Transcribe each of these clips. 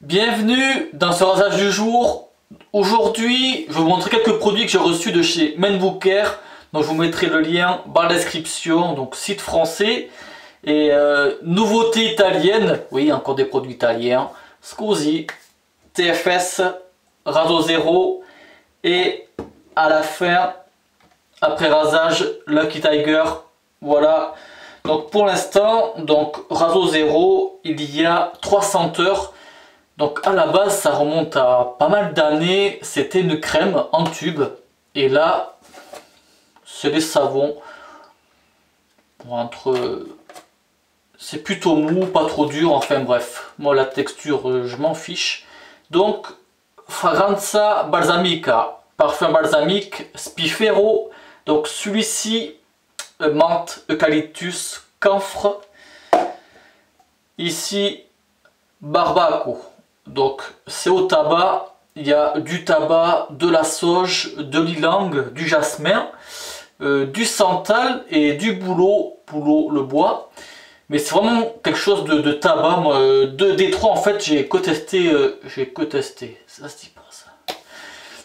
Bienvenue dans ce rasage du jour. Aujourd'hui, je vais vous montrer quelques produits que j'ai reçus de chez Manbooker. Donc je vous mettrai le lien dans la description, donc site français. Et nouveauté italienne, oui, encore des produits italiens. Scusi, TFS, Raso Zero et à la fin, après rasage, Lucky Tiger. Voilà. Donc pour l'instant, donc Raso Zero, il y a 3 senteurs. Donc à la base, ça remonte à pas mal d'années. C'était une crème en tube. Et là, c'est des savons. C'est plutôt mou, pas trop dur. Enfin bref, moi la texture, je m'en fiche. Donc, Fragranza Balsamica, parfum balsamique, Spifero. Donc celui-ci, menthe, eucalyptus, camphre. Ici, Barbaco. Donc c'est au tabac, il y a du tabac, de la sauge, de l'ylang, du jasmin, du santal et du bouleau le bois. Mais c'est vraiment quelque chose de tabac. Moi, des trois en fait, j'ai que testé, ça se dit pas ça.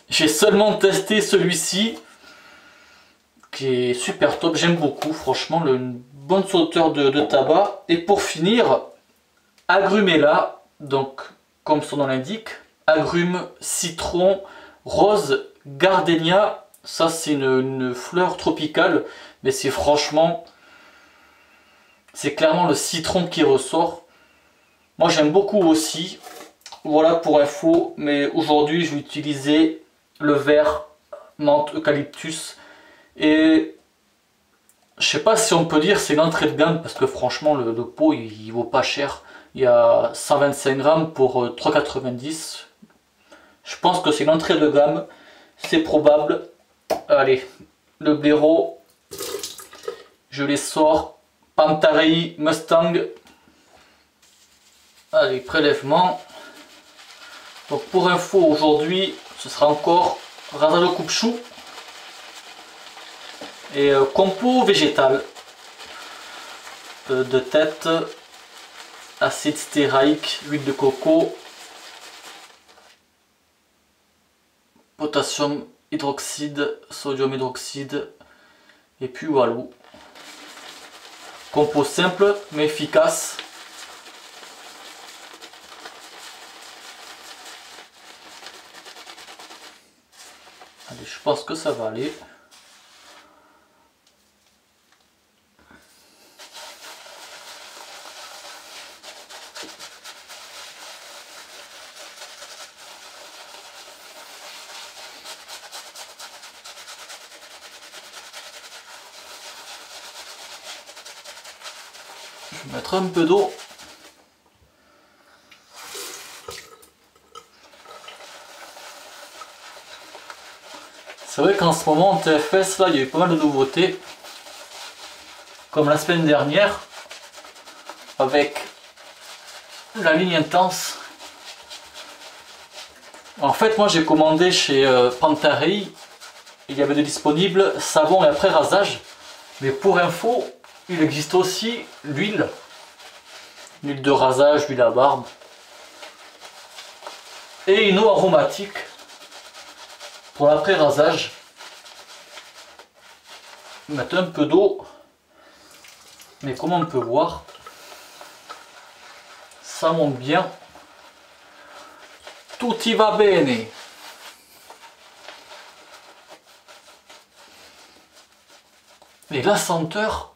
J'ai seulement testé celui-ci qui est super top, j'aime beaucoup franchement, une bonne sauteur de tabac. Et pour finir, Agrumella, donc comme son nom l'indique, agrumes, citron, rose, gardénia. Ça c'est une fleur tropicale, mais c'est franchement, c'est clairement le citron qui ressort. Moi j'aime beaucoup aussi. Voilà pour info, mais aujourd'hui je vais utiliser le vert menthe eucalyptus. Et je sais pas si on peut dire c'est l'entrée de gamme, parce que franchement le pot il vaut pas cher. Il y a 125 grammes pour 3,90 €. Je pense que c'est l'entrée de gamme, c'est probable. Allez, le blaireau, je les sors. Pantarei Mustang. Allez, prélèvement. Donc pour info, aujourd'hui, ce sera encore rasage au coupe-chou et compo végétal de tête, acide stéarique, huile de coco, potassium hydroxyde, sodium hydroxyde et puis walou. Compo simple mais efficace. Allez, je pense que ça va aller. Je vais mettre un peu d'eau. C'est vrai qu'en ce moment en TFS, là, il y a eu pas mal de nouveautés. Comme la semaine dernière, avec la ligne intense. En fait, moi j'ai commandé chez Pantarei. Il y avait de disponibles savon et après rasage. Mais pour info, il existe aussi l'huile de rasage, l'huile à barbe et une eau aromatique pour l'après rasage. Mettre un peu d'eau, mais comme on peut voir, ça monte bien. Tutti va bene. Et la senteur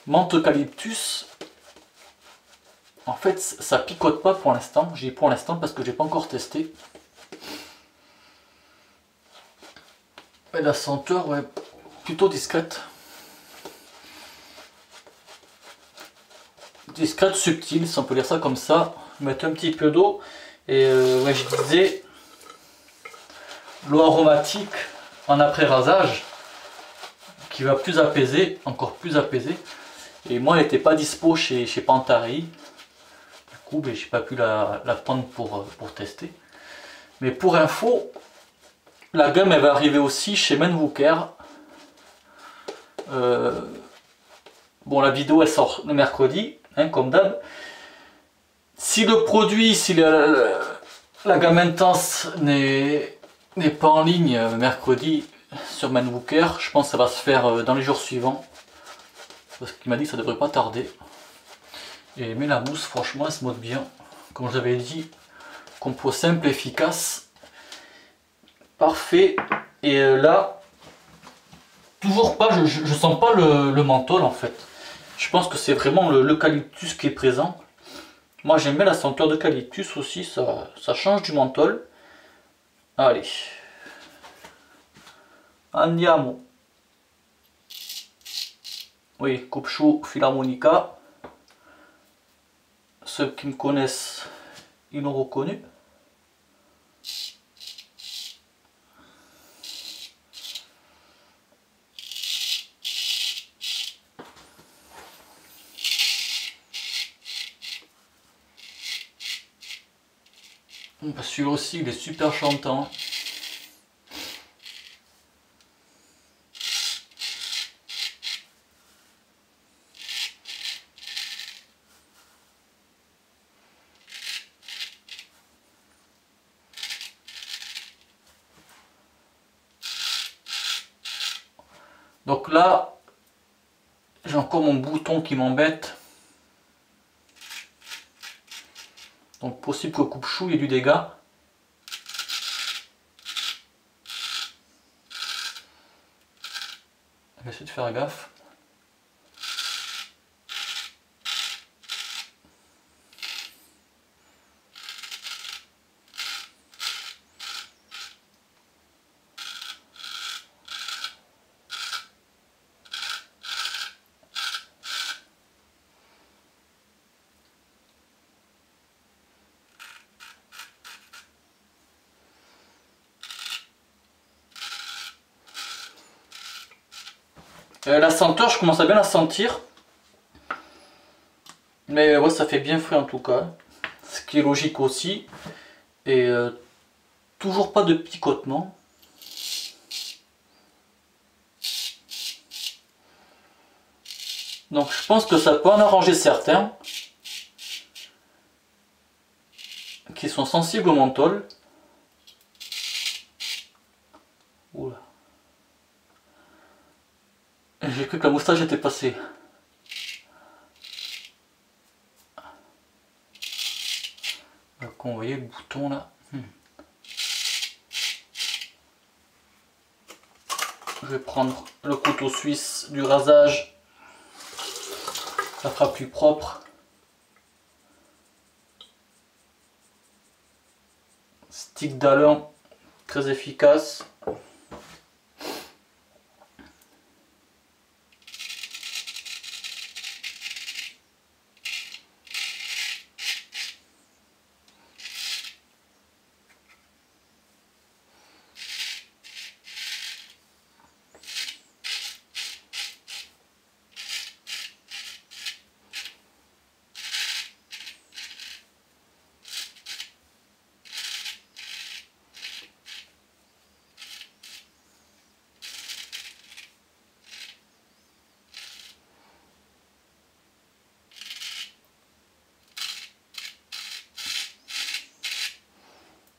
menthe eucalyptus, en fait ça picote pas pour l'instant. J'ai pour l'instant parce que j'ai pas encore testé. Et la senteur, ouais, plutôt discrète. Discrète, subtile, si on peut dire ça comme ça. Mettre un petit peu d'eau. Et ouais, je disais, l'eau aromatique en après rasage qui va plus apaiser, encore plus apaiser. Et moi elle n'était pas dispo chez Pantarei. Du coup ben, j'ai pas pu la prendre pour tester. Mais pour info, la gamme elle va arriver aussi chez Manbooker. Bon, la vidéo elle sort le mercredi, hein, comme d'hab. Si le produit, si la gamme intense n'est pas en ligne mercredi sur Manbooker, je pense que ça va se faire dans les jours suivants. Parce qu'il m'a dit que ça devrait pas tarder. Mais la mousse, franchement, elle se mode bien. Comme j'avais dit, compo simple, efficace. Parfait. Et là, toujours pas, je sens pas le menthol en fait. Je pense que c'est vraiment l'eucalyptus qui est présent. Moi j'aime bien la senteur d'eucalyptus aussi, ça change du menthol. Allez. Andiamo. Oui, coupe-chou Philharmonica. Ceux qui me connaissent, ils l'ont reconnu. Celui-là aussi, il est super chantant. Donc là, j'ai encore mon bouton qui m'embête. Donc possible que coupe-chou il y ait du dégât. On va essayer de faire gaffe. La senteur, je commence à bien la sentir. Mais ouais, ça fait bien frais en tout cas. Ce qui est logique aussi. Et toujours pas de picotement. Donc je pense que ça peut en arranger certains. Qui sont sensibles au menthol. Oula. J'ai cru que la moustache était passée. Donc vous voyez le bouton là. Je vais prendre le couteau suisse du rasage. Ça fera plus propre. Stick d'Alain, très efficace.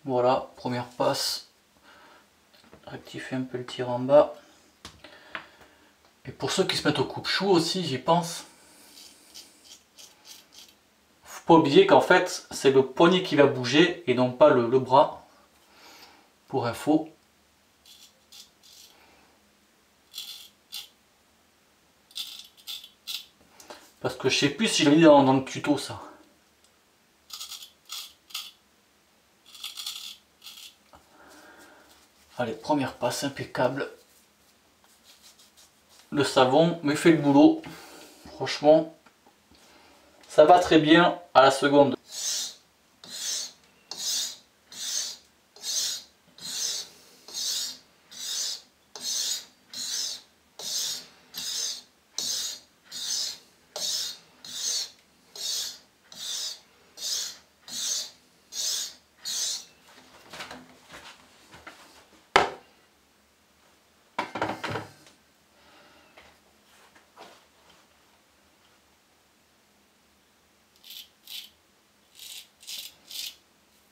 Voilà, première passe. Rectifier un peu le tir en bas. Et pour ceux qui se mettent au coupe-chou aussi, j'y pense. Faut pas oublier qu'en fait, c'est le poignet qui va bouger et non pas le bras. Pour info. Parce que je sais plus si je l'ai mis dans le tuto ça. Allez, première passe impeccable. Le savon me fait le boulot. Franchement, ça va très bien à la seconde.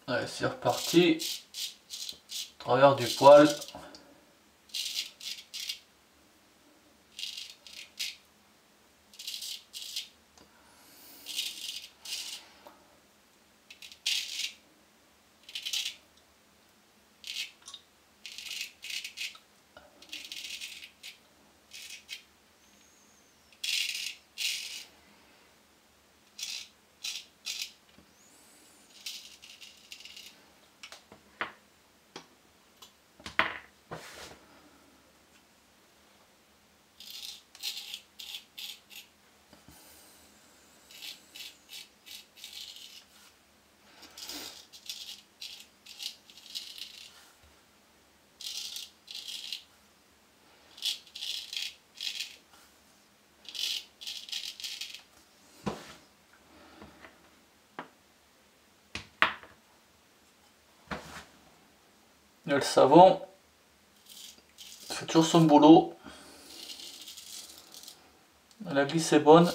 Allez, c'est reparti. Travers du poil. Et le savon fait toujours son boulot. La glisse est bonne.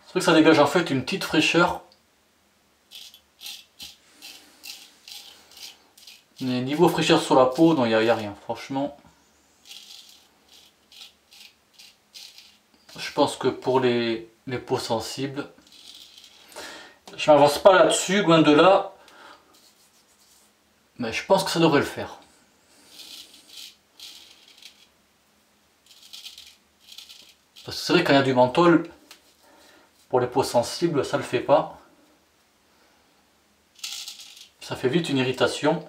C'est vrai que ça dégage en fait une petite fraîcheur. Mais niveau fraîcheur sur la peau, non, il n'y a rien, franchement. Je pense que pour les peaux sensibles, je m'avance pas là-dessus, loin de là. Mais je pense que ça devrait le faire. Parce que c'est vrai qu'il y a du menthol. Pour les peaux sensibles, ça le fait pas. Ça fait vite une irritation.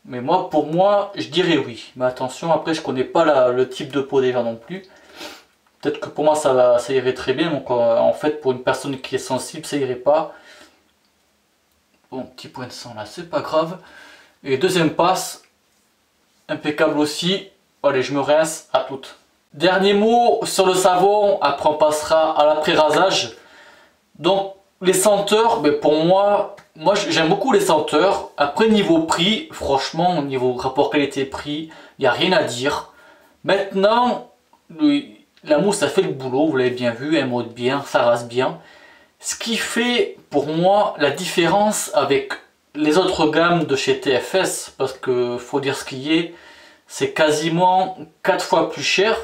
Mais moi, pour moi, je dirais oui. Mais attention, après, je connais pas le type de peau des gens non plus. Peut-être que pour moi, ça irait très bien. Donc, en fait, pour une personne qui est sensible, ça irait pas. Bon, petit point de sang là, c'est pas grave. Et deuxième passe, impeccable aussi. Allez, je me rince, à toutes. Dernier mot sur le savon, après on passera à l'après-rasage. Donc les senteurs, mais pour moi j'aime beaucoup les senteurs. Après niveau prix, franchement niveau rapport qualité-prix, il n'y a rien à dire. Maintenant, la mousse ça fait le boulot, vous l'avez bien vu, elle mode bien, ça rase bien. Ce qui fait pour moi la différence avec les autres gammes de chez TFS, parce que faut dire ce qui est, c'est quasiment 4 fois plus cher.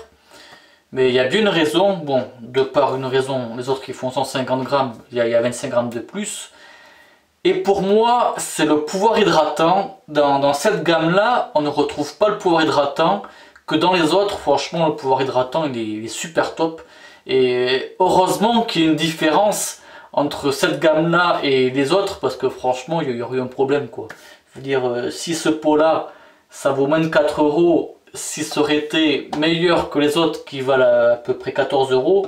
Mais il y a bien une raison, bon, de par une raison, les autres qui font 150 grammes, il y a 25 grammes de plus. Et pour moi, c'est le pouvoir hydratant. Dans cette gamme-là, on ne retrouve pas le pouvoir hydratant que dans les autres. Franchement, le pouvoir hydratant, il est super top. Et heureusement qu'il y a une différence entre cette gamme-là et les autres, parce que franchement, il y aurait eu un problème, quoi. Je veux dire, si ce pot-là, ça vaut moins de 4 €, si ça aurait été meilleur que les autres qui valent à peu près 14 €,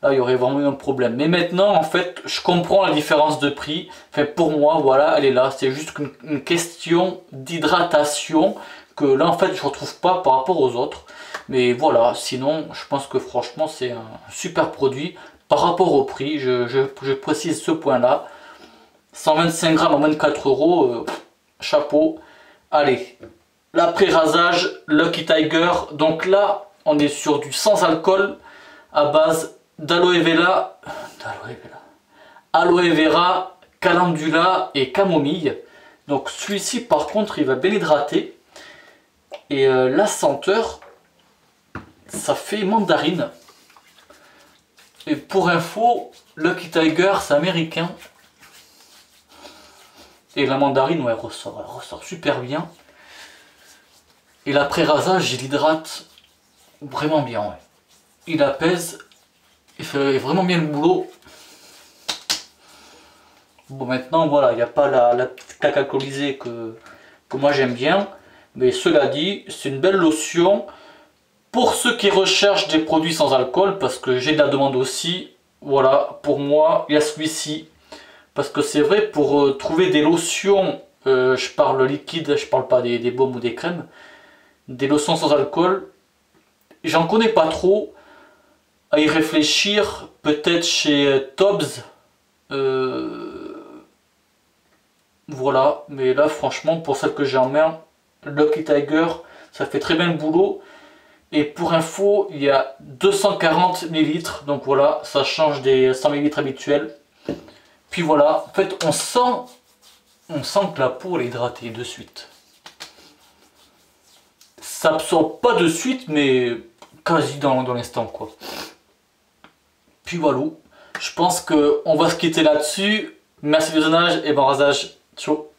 là il y aurait vraiment eu un problème. Mais maintenant en fait je comprends la différence de prix. Enfin pour moi voilà, elle est là. C'est juste une question d'hydratation que là en fait je ne retrouve pas par rapport aux autres. Mais voilà, sinon je pense que franchement c'est un super produit par rapport au prix. Je précise ce point là. 125 grammes à moins de 4 €, chapeau. Allez. L'après-rasage Lucky Tiger, donc là on est sur du sans alcool à base d'aloe vera, calendula et camomille. Donc celui-ci par contre il va bien hydrater. Et la senteur, ça fait mandarine. Et pour info, Lucky Tiger c'est américain. Et la mandarine, ouais, elle ressort super bien. Et l'après-rasage, il hydrate vraiment bien. Ouais. Il apaise, il fait vraiment bien le boulot. Bon, maintenant, voilà, il n'y a pas la petite claque alcoolisée que moi j'aime bien. Mais cela dit, c'est une belle lotion. Pour ceux qui recherchent des produits sans alcool, parce que j'ai de la demande aussi, Voilà, pour moi, il y a celui-ci. Parce que c'est vrai, pour trouver des lotions, je parle liquide, je parle pas des baumes ou des crèmes, des lotions sans alcool, j'en connais pas trop. À y réfléchir, peut-être chez Tobbs. Voilà, mais là franchement, pour celle que j'ai en main, Lucky Tiger, ça fait très bien le boulot. Et pour info, il y a 240 ml, donc voilà, ça change des 100 ml habituels. Puis voilà, en fait, on sent que la peau elle est hydratée de suite. Ça absorbe pas de suite, mais quasi dans l'instant, quoi. Puis voilà, je pense qu'on va se quitter là-dessus. Merci du visionnage et bon rasage. Ciao.